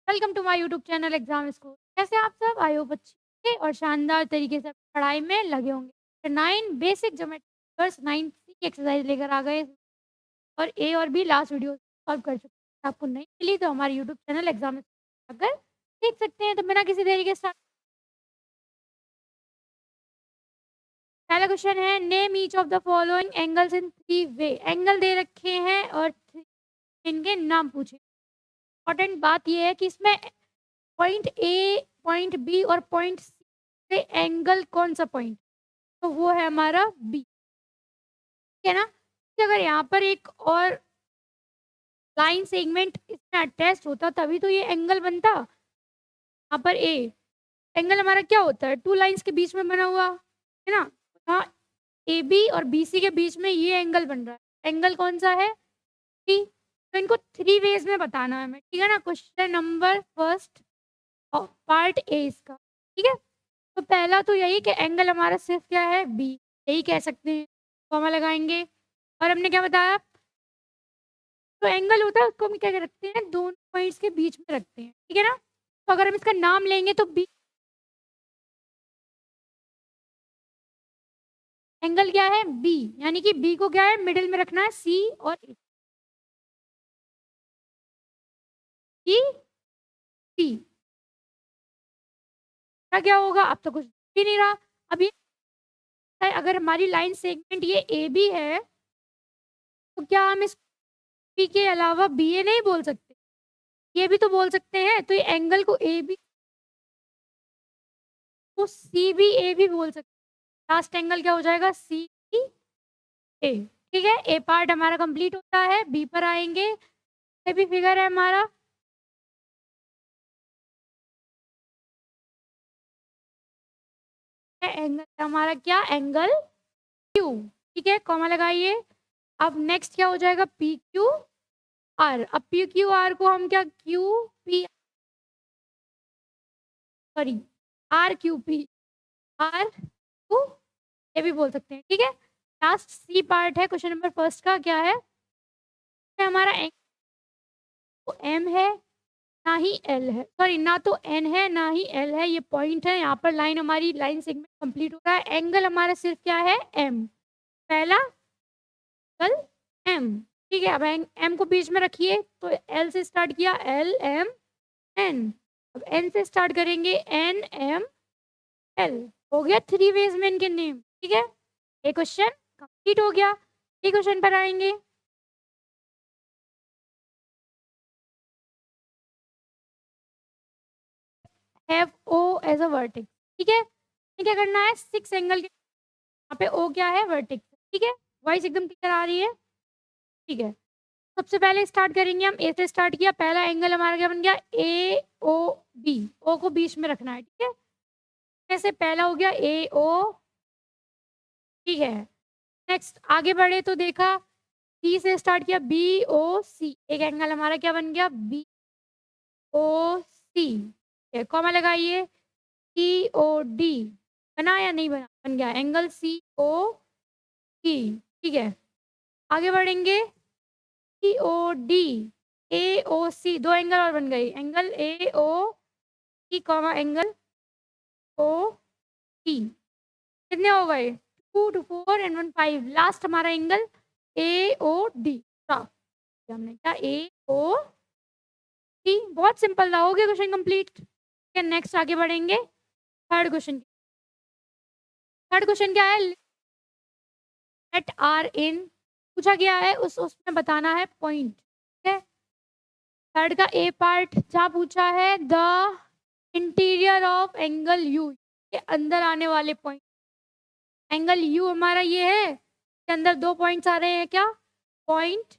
Welcome to my YouTube channel exam school. कैसे आप सब? आई होप अच्छे और शानदार तरीके से पढ़ाई में लगे होंगे। 9 बेसिक ज्योमेट्री वर्स 9 सी की एक्सरसाइज लेकर आ गए और ए और बी लास्ट वीडियो सॉल्व कर चुके हैं। आपको नहीं मिली तो हमारे यूट्यूब चैनल एग्जाम अगर देख सकते हैं। तो बिना किसी देरी के स्टार्ट। पहला क्वेश्चन है, name each of the following angles in 3 way. Angle दे रखे हैं और इनके नाम पूछे। इंपॉर्टेंट बात यह है कि इसमें पॉइंट ए, पॉइंट बी और पॉइंट सी से एंगल कौन सा पॉइंट, तो वो है हमारा बी। ठीक है ना? कि अगर यहाँ पर एक और लाइन सेगमेंट इसमें अटैच होता तभी तो ये एंगल बनता। यहाँ पर ए एंगल हमारा क्या होता है, 2 लाइंस के बीच में बना हुआ है ना। हाँ, ए बी और बी सी के बीच में ये एंगल बन रहा है। एंगल कौन सा है? बी। तो इनको 3 वेज में बताना है हमें। ठीक है ना? Question number first part A इसका। ठीक है, तो पहला तो यही कि एंगल हमारा सिर्फ क्या है, बी। यही कह सकते हैं, कॉमा लगाएंगे। और हमने क्या बताया, तो एंगल होता है उसको हम क्या रखते हैं, दोनों पॉइंट्स के बीच में रखते हैं। ठीक है ना? तो अगर हम इसका नाम लेंगे तो बी एंगल क्या है, बी। यानी कि बी को क्या है, मिडिल में रखना है, सी और ए। सी सी क्या क्या होगा, अब तो कुछ भी नहीं रहा। अब ये अगर हमारी लाइन सेगमेंट ये ए बी है तो क्या हम इस बी के अलावा बी ए नहीं बोल सकते? ये भी तो बोल सकते हैं। तो ये एंगल को ए बी को सी बी ए भी बोल सकते हैं। लास्ट एंगल क्या हो जाएगा, सी बी ए। ठीक है, ए पार्ट हमारा कंप्लीट होता है। बी पर आएंगे, ये भी फिगर है हमारा। एंगल हमारा क्या, एंगल क्यू। ठीक है, कॉमा लगाइए। अब नेक्स्ट क्या हो जाएगा, पी क्यू आर। अब पी क्यू आर को हम क्या, Q P, sorry, R Q P, R Q ये भी बोल सकते हैं। ठीक है, लास्ट सी पार्ट है क्वेश्चन नंबर फर्स्ट का। क्या है हमारा, एम है ना ही एल है, सॉरी ना तो एन है ना ही एल है, ये पॉइंट है। यहाँ पर लाइन हमारी लाइन सेगमेंट कंप्लीट हो रहा है। एंगल हमारा सिर्फ क्या है, एम। पहला एंगल एम। ठीक है, अब एम को बीच में रखिए तो एल से स्टार्ट किया, एल एम एन। अब एन से स्टार्ट करेंगे, एन एम एल। हो गया 3 वेज में इनके नेम। ठीक है, ये क्वेश्चन कंप्लीट हो गया। ये क्वेश्चन पर आएंगे, have O as a vertex. ठीक है, क्या करना है, 6 एंगल के यहाँ पे ओ क्या है, वर्टेक्स। ठीक है, वॉइस एकदम क्लियर आ रही है? ठीक है, सबसे पहले स्टार्ट करेंगे हम, ए से स्टार्ट किया। पहला एंगल हमारा क्या बन गया, ए ओ बी। ओ को बीच में रखना है। ठीक है, जैसे पहला हो गया ए ओ। ठीक है, नेक्स्ट आगे बढ़े तो देखा, सी से स्टार्ट किया, बी ओ सी। एक एंगल हमारा क्या बन गया, बी ओ सी। कॉमा लगाइए, सी ओ डी। बना या नहीं बना, बन गया एंगल सी ओ डी। ठीक है, आगे बढ़ेंगे, सी O D A O C. 2 angle और बन गए, angle A O C comma angle O C. कितने हो गए, 2 2 4 एंड 1 5। लास्ट हमारा एंगल ए ओ डी। हमने क्या, ए ओ सी। बहुत सिंपल था, हो गया क्वेश्चन कंप्लीट। ठीक है, नेक्स्ट आगे बढ़ेंगे, थर्ड क्वेश्चन। थर्ड क्वेश्चन क्या है, लेट आर इन पूछा गया है, उसमें बताना है पॉइंट। ठीक है, थर्ड का ए पार्ट जहाँ पूछा है, the interior of angle you, के अंदर आने वाले पॉइंट। एंगल यू हमारा ये है, के अंदर 2 पॉइंट्स आ रहे हैं, क्या, पॉइंट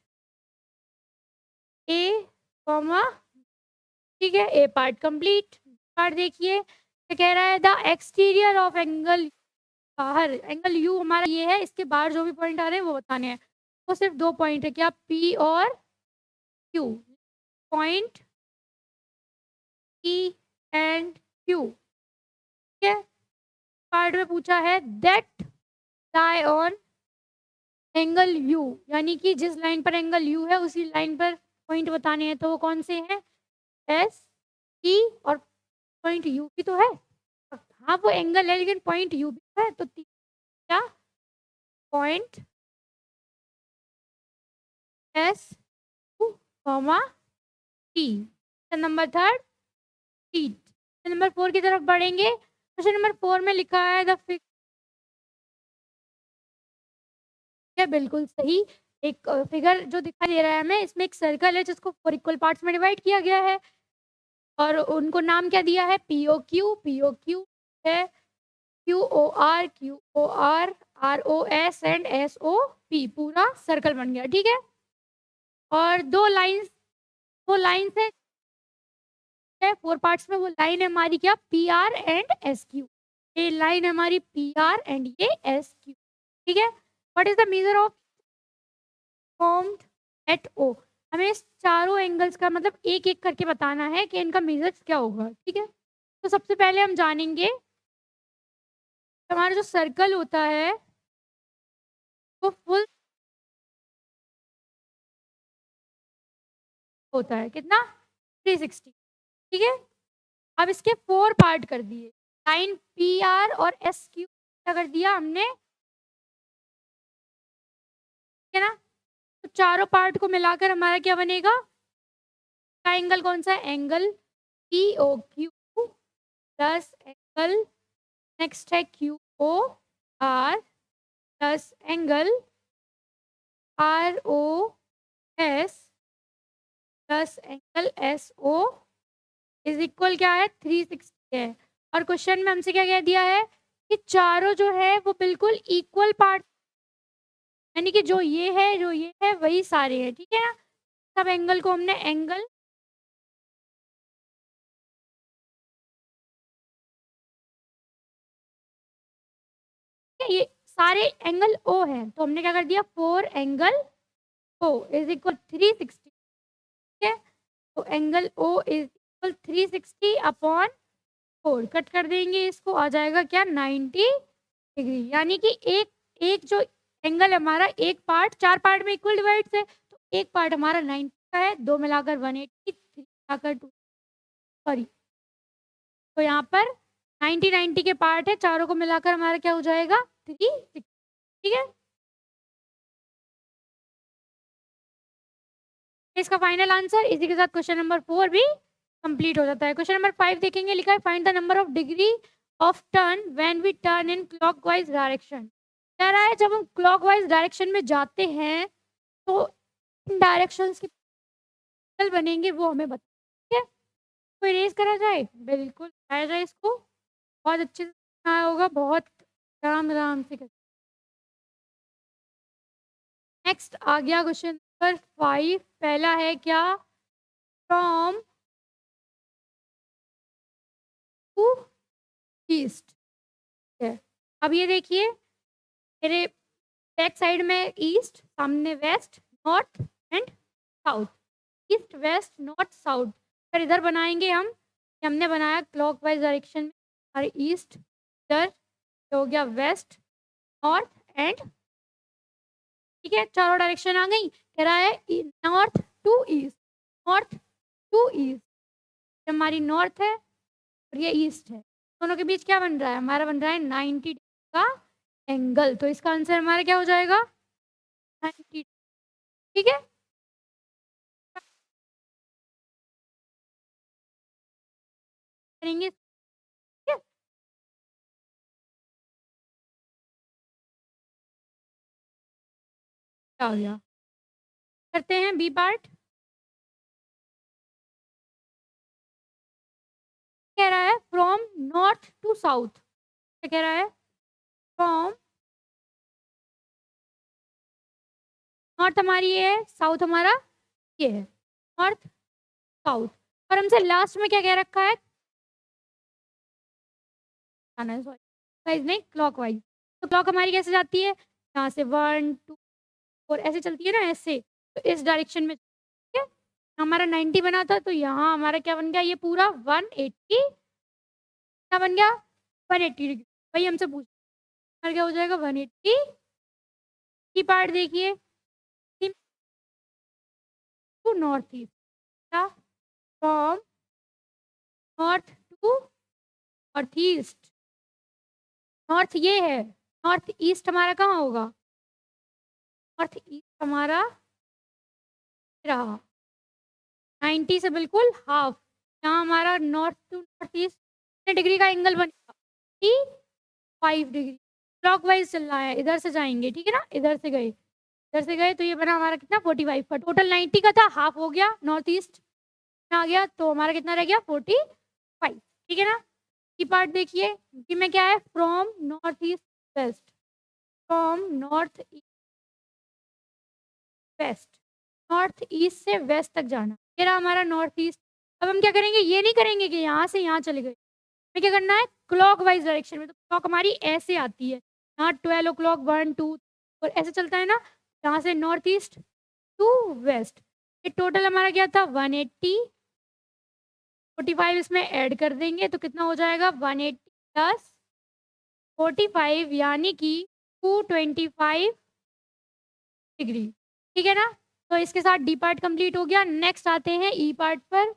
ए कॉमा। ठीक है, ए पार्ट कंप्लीट। पार्ट देखिए, क्या कह रहा है, द एक्सटीरियर ऑफ एंगल, बाहर एंगल यू हमारा ये है, इसके बाहर जो भी पॉइंट आ रहे हैं वो बताने हैं। तो सिर्फ 2 पॉइंट है, क्या, पी और Q. Point P and Q. ठीक है, पार्ट में पूछा है, that lie on angle you, यानी कि जिस लाइन पर एंगल यू है उसी लाइन पर पॉइंट बताने हैं। तो वो कौन से हैं, एस P और पॉइंट U भी तो है। हाँ, वो एंगल है लेकिन पॉइंट U भी तो है, तो क्या point S Q, T। Question number 3 T। Question number 4 की तरफ बढ़ेंगे। क्वेश्चन नंबर 4 में लिखा है द फिगर है बिल्कुल सही। एक फिगर जो दिखाई दे रहा है हमें, इसमें एक सर्कल है जिसको 4 इक्वल पार्ट्स में डिवाइड किया गया है और उनको नाम क्या दिया है? POQ, POQ है, QOR, QOR, ROS and SOP। पूरा सर्कल बन गया, ठीक है। और दो लाइन्स है 4 पार्ट्स में। वो लाइन है हमारी क्या? PR and SQ। ये लाइन है हमारी PR एंड ये SQ, ठीक है। What is the measure of formed at O? हमें इस चारों एंगल्स का मतलब एक-एक करके बताना है कि इनका मेजर्स क्या होगा, ठीक है। तो सबसे पहले हम जानेंगे हमारा जो सर्कल होता है वो फुल होता है कितना? 360, ठीक है। अब इसके 4 पार्ट कर दिए। लाइन PR और SQ क्या कर दिया हमने, ठीक है ना। तो चारों पार्ट को मिलाकर हमारा क्या बनेगा? का एंगल कौन सा है? Angle POQ plus angle next है QOR plus angle ROS plus angle SO is equal क्या है? 360 है। और क्वेश्चन में हमसे क्या कह दिया है कि चारों जो है वो बिल्कुल इक्वल पार्ट, यानी कि जो ये है जो ये है वही सारे हैं, ठीक है ना। सब एंगल को हमने एंगल ये सारे एंगल O हैं तो हमने क्या कर दिया? 4 एंगल O इज इक्वल 360, ठीक है। तो angle O is equal 360 upon 4 cut कर देंगे इसको, आ जाएगा क्या? 90 डिग्री। यानी कि एक एक जो एंगल हमारा एक पार्ट 4 पार्ट में इक्वल डिवाइड्स है, तो एक पार्ट हमारा 90 का है, 2 मिलाकर 180, 3 मिलाकर 2 सॉरी, तो यहाँ पर 90 90 के पार्ट है, चारों को मिलाकर हमारा क्या हो जाएगा? 360, ठीक है। इसका फाइनल आंसर इसी के साथ क्वेश्चन नंबर 4 भी कंप्लीट हो जाता है। क्वेश्चन नंबर 5 देखेंगे, लिखा है find the number of degree of turn when we turn in clockwise direction. कह रहा है जब हम क्लॉकवाइज डायरेक्शन में जाते हैं तो इन डायरेक्शंस के एंगल बनेंगे वो हमें बता, ठीक है। तो इरेज करा जाए, बिल्कुल कराया जाए इसको, बहुत अच्छे से बनाया होगा, बहुत आराम आराम से। नेक्स्ट आ गया क्वेश्चन नंबर 5। पहला है क्या? फ्रॉम टू ईस्ट है। अब ये देखिए मेरे बैक साइड में ईस्ट, सामने west, north and south. East west north south. फिर इधर बनाएंगे हम, हमने बनाया क्लॉकवाइज डायरेक्शन में, और ईस्ट इधर हो गया वेस्ट नॉर्थ एंड, ठीक है। चारों डायरेक्शन आ गई। कह रहा है north to east, north to east. हमारी नॉर्थ है और ये ईस्ट है, दोनों के बीच क्या बन रहा है? हमारा बन रहा है 90 का एंगल। तो इसका आंसर हमारा क्या हो जाएगा? 90, ठीक है। करेंगे, ठीक है? क्या हो गया? करते हैं बी पार्ट। कह रहा है फ्रॉम नॉर्थ टू साउथ। क्या कह रहा है? फ्रॉम नॉर्थ हमारी ये है, साउथ हमारा ये है, नॉर्थ साउथ। और हमसे लास्ट में क्या कह रखा है? आना है, सॉरी, वाइज नहीं, क्लॉकवाइज। तो क्लॉक हमारी कैसे जाती है? यहाँ से 1 2 4 ऐसे चलती है ना, ऐसे। तो इस डायरेक्शन में, ठीक है। हमारा 90 बना था तो यहाँ हमारा क्या बन गया? ये पूरा 180, क्या बन गया? 180 डिग्री। वही हमसे पूछ हमारा क्या हो जाएगा? 180 की पार्ट देखिए to north east from north to north east. North ये है, नॉर्थ ईस्ट हमारा कहाँ होगा? नॉर्थ ईस्ट हमारा रहा 90 से बिल्कुल हाफ। यहाँ हमारा नॉर्थ टू नॉर्थ ईस्ट कितने डिग्री का एंगल बनेगा? 5 डिग्री। क्लॉकवाइज चलना है, इधर से जाएंगे, ठीक है ना? इधर से गए तो ये बना हमारा कितना? 45 का। टोटल 90 का था, हाफ हो गया नॉर्थ ईस्ट आ गया, तो हमारा कितना रह गया? 45। ठीक है ना? की पार्ट देखिए कि में क्या है? From north east west, from north waste, north east से वेस्ट तक जाना। ये रहा हमारा नॉर्थ ईस्ट। अब हम क्या करेंगे? ये नहीं करेंगे कि यहाँ से यहाँ चले गए, हमें क्या करना है? क्लॉकवाइज डायरेक्शन में। तो क्लॉक हमारी ऐसे आती है, यहाँ 12 o'clock 1 2 और ऐसे चलता है ना, यहाँ से नॉर्थ ईस्ट टू वेस्ट। ये टोटल हमारा क्या था? 180। 45 इसमें ऐड कर देंगे तो कितना हो जाएगा? 180 प्लस 45 यानी कि 225 डिग्री। ठीक है ना? तो इसके साथ डी पार्ट कंप्लीट हो गया। नेक्स्ट आते हैं ई पार्ट पर।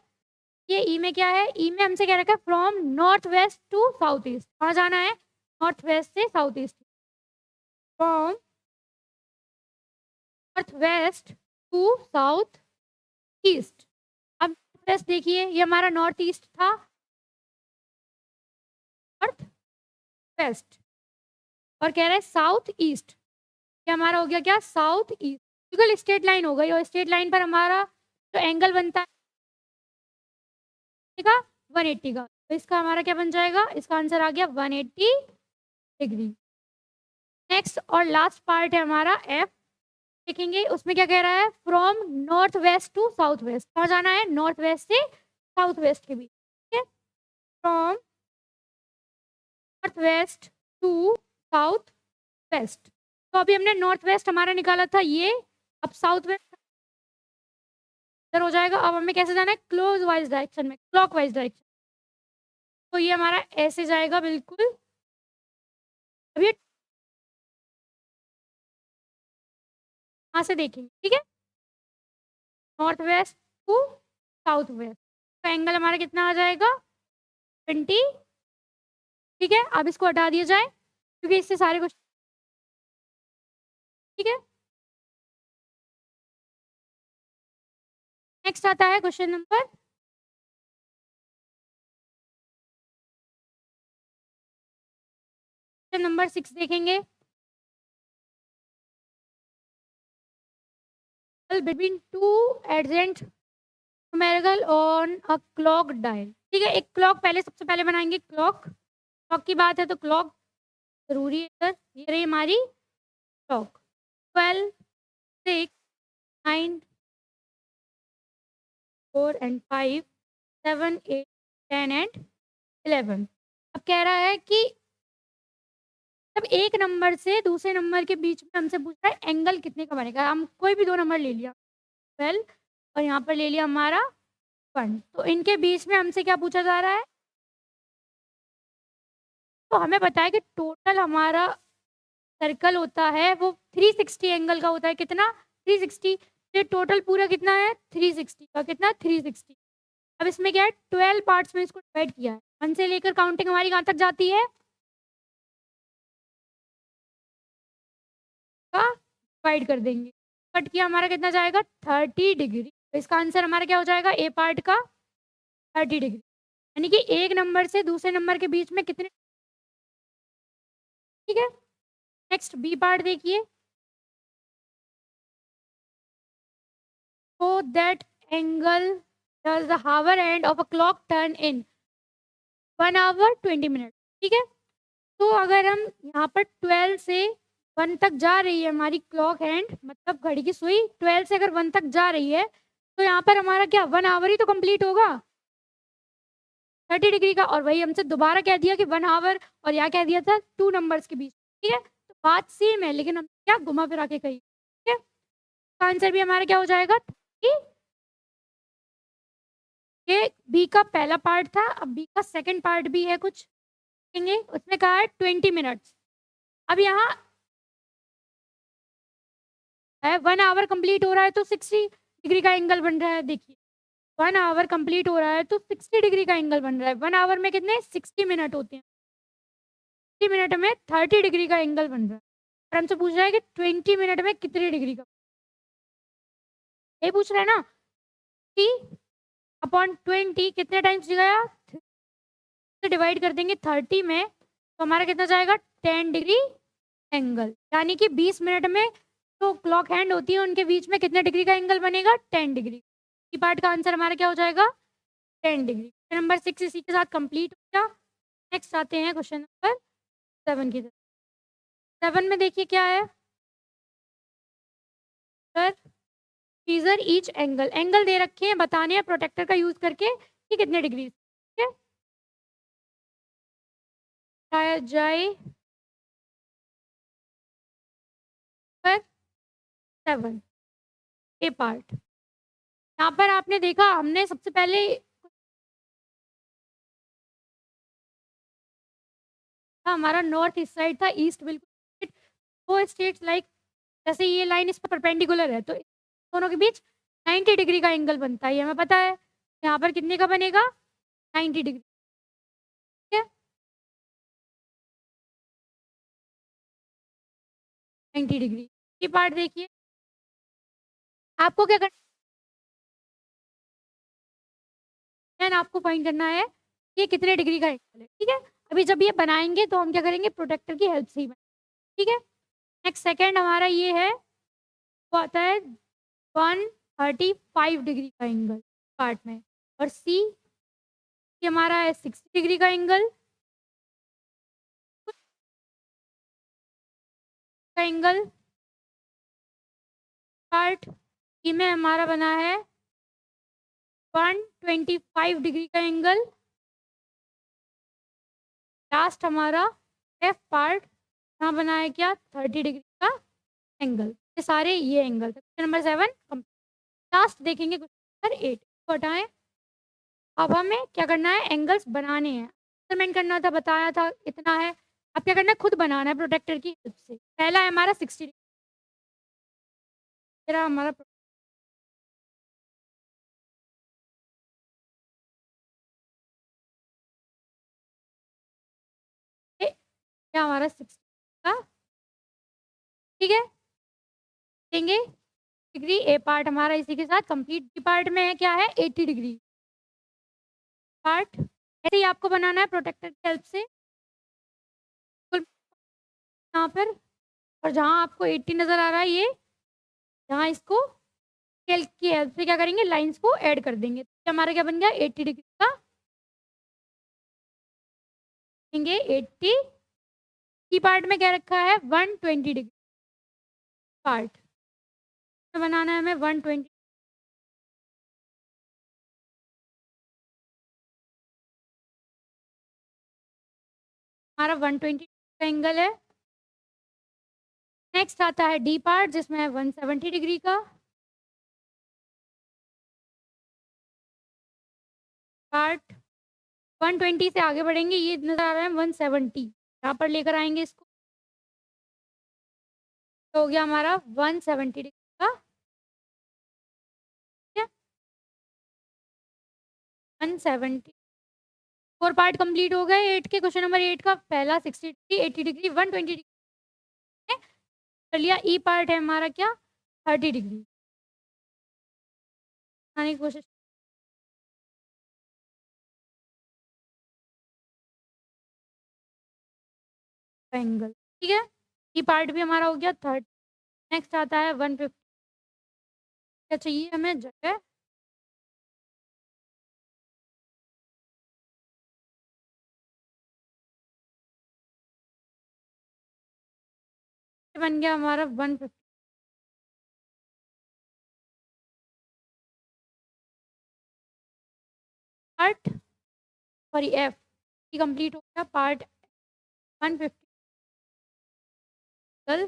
ये ई में क्या है? ई में हमसे क्या रखा है? From north west to south east. कहाँ जाना है? नॉर्थ वेस्ट से south east. From north west to south east. अब नॉर्थ वेस्ट देखिए, ये हमारा नॉर्थ ईस्ट था, नॉर्थ वेस्ट, और कह रहा है साउथ ईस्ट। ये हमारा हो गया क्या? South east. बिल्कुल स्ट्रेट लाइन हो गई, और स्ट्रेट लाइन पर हमारा जो एंगल बनता है का 180 का, तो इसका हमारा क्या बन जाएगा? इसका आंसर आ गया 180 डिग्री। नेक्स्ट और लास्ट पार्ट है हमारा एफ। देखेंगे उसमें क्या कह रहा है? From north west to south west. कहाँ जाना है? नॉर्थ वेस्ट से साउथ वेस्ट के बीच। ठीक है? From north west to south west. तो अभी हमने नॉर्थ वेस्ट हमारा निकाला था ये, अब साउथ वेस्ट इधर हो जाएगा। अब हमें कैसे जाना है? क्लोज वाइज डायरेक्शन में, क्लॉक वाइज डायरेक्शन। तो ये हमारा ऐसे जाएगा बिल्कुल। अब ये यहाँ से देखेंगे, ठीक है? North west to south west का एंगल हमारा कितना आ जाएगा? 20। ठीक है, अब इसको हटा दिया जाए क्योंकि इससे सारे क्वेश्चन, ठीक है? नेक्स्ट आता है क्वेश्चन नंबर 6 देखेंगे। Between two adjacent numerical on a clock dial. ठीक है, एक क्लॉक पहले सबसे पहले बनाएंगे। क्लॉक, क्लॉक की बात है तो क्लॉक जरूरी है सर। ये रही हमारी क्लॉक। 12 6 9 4 and 5 7 8 10 and 11। अब कह रहा है कि जब एक नंबर से दूसरे नंबर के बीच में हमसे पूछ रहा है एंगल कितने का बनेगा। हम कोई भी दो नंबर ले लिया, 12 और यहाँ पर ले लिया हमारा 1, तो इनके बीच में हमसे क्या पूछा जा रहा है? तो हमें पता है कि टोटल हमारा सर्कल होता है वो 360 एंगल का होता है। कितना? 360। ये टोटल पूरा कितना है? 360 का। कितना? 360। अब इसमें क्या है? 12 पार्ट्स में इसको डिवाइड किया है। 1 से लेकर काउंटिंग हमारी कहाँ तक जाती है? का डिवाइड कर देंगे, कट किया हमारा कितना जाएगा? 30 डिग्री। तो इसका आंसर हमारा क्या हो जाएगा? ए पार्ट का 30 डिग्री। यानी कि एक नंबर से दूसरे नंबर के बीच में कितने। ठीक है, नेक्स्ट बी पार्ट देखिए। So that angle does the hour end of a clock turn in 1 hour 20 minutes। ठीक है, तो अगर हम यहाँ पर 12 से 1 तक जा रही है हमारी क्लॉक हैंड, मतलब घड़ी की सुई 12 से अगर 1 तक जा रही है, तो यहाँ पर हमारा क्या 1 आवर ही तो कंप्लीट होगा 30 डिग्री का। और वही हमसे दोबारा कह दिया कि 1 आवर, और यहाँ कह दिया था 2 नंबर्स के बीच। ठीक है, तो बात सेम है लेकिन हम क्या घुमा फिरा के कही। ठीक है, आंसर भी हमारा क्या हो जाएगा? ये बी का पहला पार्ट था। अब बी का सेकंड पार्ट भी है कुछ, देखेंगे उसमें कहा है 20 मिनट्स। अब यहाँ है 1 आवर कंप्लीट हो रहा है तो 60 डिग्री का एंगल बन रहा है। देखिए 1 आवर कंप्लीट हो रहा है तो 60 डिग्री का एंगल बन रहा है। 1 आवर में कितने 60 मिनट होते हैं। 60 मिनट में 30 डिग्री का एंगल बन रहा है। और हमसे पूछ रहा है कि 20 मिनट में कितने डिग्री का, ये पूछ रहा है ना। 30/20 कितने टाइम्स गया, से डिवाइड कर देंगे 30 में तो हमारा कितना जाएगा 10 डिग्री एंगल। यानी कि 20 मिनट में जो क्लॉक हैंड होती है उनके बीच में कितने डिग्री का एंगल बनेगा 10 डिग्री। ई पार्ट का आंसर हमारा क्या हो जाएगा 10 डिग्री। क्वेश्चन नंबर 6 इसी के साथ कंप्लीट हो गया। नेक्स्ट आते हैं क्वेश्चन नंबर 7 की तरफ। 7 में देखिए क्या है, sir measure each angle, angle दे रखे हैं, बताने हैं प्रोटेक्टर का यूज करके कि कितने डिग्री, ठीक है। बताया जाए पर 7 ए पार्ट। यहाँ पर आपने देखा हमने सबसे पहले हमारा नॉर्थ ईस्ट साइड था, ईस्ट बिल्कुल वो स्टेट्स लाइक जैसे ये लाइन इस पर परपेंडिकुलर है तो दोनों के बीच 90 डिग्री का एंगल बनता है, ये हमें पता है। यहाँ पर कितने का बनेगा 90 डिग्री, ठीक है। 90 डिग्री ये पार्ट देखिए, आपको क्या करना है, आपको फाइंड करना है कि ये कितने डिग्री का एंगल है, ठीक है। अभी जब ये बनाएंगे तो हम क्या करेंगे प्रोटेक्टर की हेल्प से ही ठीक है। नेक्स्ट सेकंड हमारा ये है, वो आता है 135 डिग्री का एंगल पार्ट में, और सी ये हमारा है 60 डिग्री का एंगल, पार्ट ई में हमारा बना है 125 डिग्री का एंगल। लास्ट हमारा एफ पार्ट यहाँ बना है क्या 30 डिग्री का एंगल। ये सारे ये एंगल क्वेश्चन नंबर 7। लास्ट देखेंगे क्वेश्चन नंबर 8 को हटाएं। अब हमें क्या करना है एंगल्स बनाने हैं, मेजरमेंट करना था, बताया था इतना है। अब क्या करना है खुद बनाना है प्रोटेक्टर की हेल्प से। पहला है हमारा 60 डिग्री, तेरा हमारा ये हमारा 60 का, ठीक है। देंगे डिग्री ए पार्ट हमारा इसी के साथ कंप्लीट। बी पार्ट में है क्या है 80 डिग्री पार्ट, ऐसे ही आपको बनाना है प्रोटेक्टर की हेल्प से बिल्कुल यहाँ पर। और जहाँ आपको 80 नज़र आ रहा है ये, यहाँ इसको स्केल की हेल्प से क्या करेंगे लाइंस को ऐड कर देंगे तो हमारा क्या बन गया 80 डिग्री का, देंगे 80। सी पार्ट में क्या रखा है 120 डिग्री पार्ट बनाना है हमें 120। हमारा 120 का एंगल है। नेक्स्ट आता है डी पार्ट जिसमें है 170 डिग्री का पार्ट। 120 से आगे बढ़ेंगे, ये नज़र आ रहा है 170, यहाँ पर लेकर आएंगे इसको तो हो गया हमारा 170 डिग्री का, ठीक है। 170 4 पार्ट कंप्लीट हो गए 8 के। क्वेश्चन नंबर 8 का पहला 60 डिग्री 80 डिग्री 120 डिग्री कर लिया। ई पार्ट है हमारा क्या 30 डिग्री आने की कोशिश एंगल, ठीक है। ई पार्ट भी हमारा हो गया 30। नेक्स्ट आता है 150, क्या चाहिए हमें जगह, बन गया हमारा 150 पार्ट, सॉरी एफ कंप्लीट हो गया पार्ट 150 एंगल।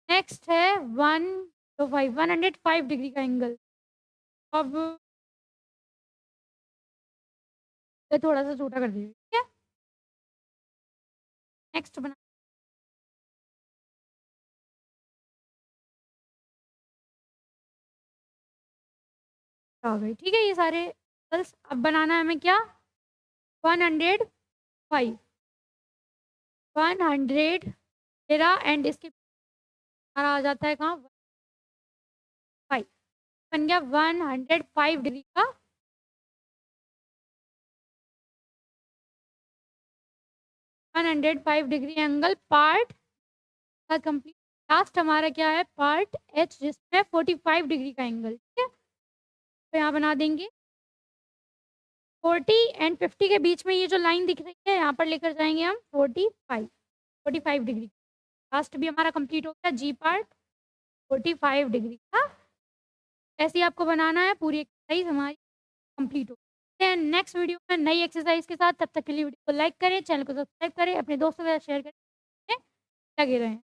नेक्स्ट है 105 डिग्री का एंगल। अब ये थोड़ा सा छोटा कर दीजिए, ठीक है। नेक्स्ट बना आ गई, ठीक है। ये सारे एंगल्स। अब बनाना है हमें क्या 105 100 मेरा एंड इसके हमारा आ जाता है कहाँ 5 बन गया 105 डिग्री का 105 डिग्री एंगल पार्ट का कंप्लीट। लास्ट हमारा क्या है पार्ट एच जिसमें 45 डिग्री का एंगल। ठीक है, तो यहाँ बना देंगे 40 एंड 50 के बीच में ये जो लाइन दिख रही है यहाँ पर लेकर जाएंगे हम 45 डिग्री। लास्ट भी हमारा कंप्लीट हो गया जी पार्ट 45 डिग्री का। ऐसे ही आपको बनाना है, पूरी एक्सरसाइज हमारी कंप्लीट हो गई। नेक्स्ट वीडियो में नई एक्सरसाइज के साथ, तब तक के लिए वीडियो को लाइक करें, चैनल को सब्सक्राइब करें, अपने दोस्तों के साथ शेयर करें, लगे रहें।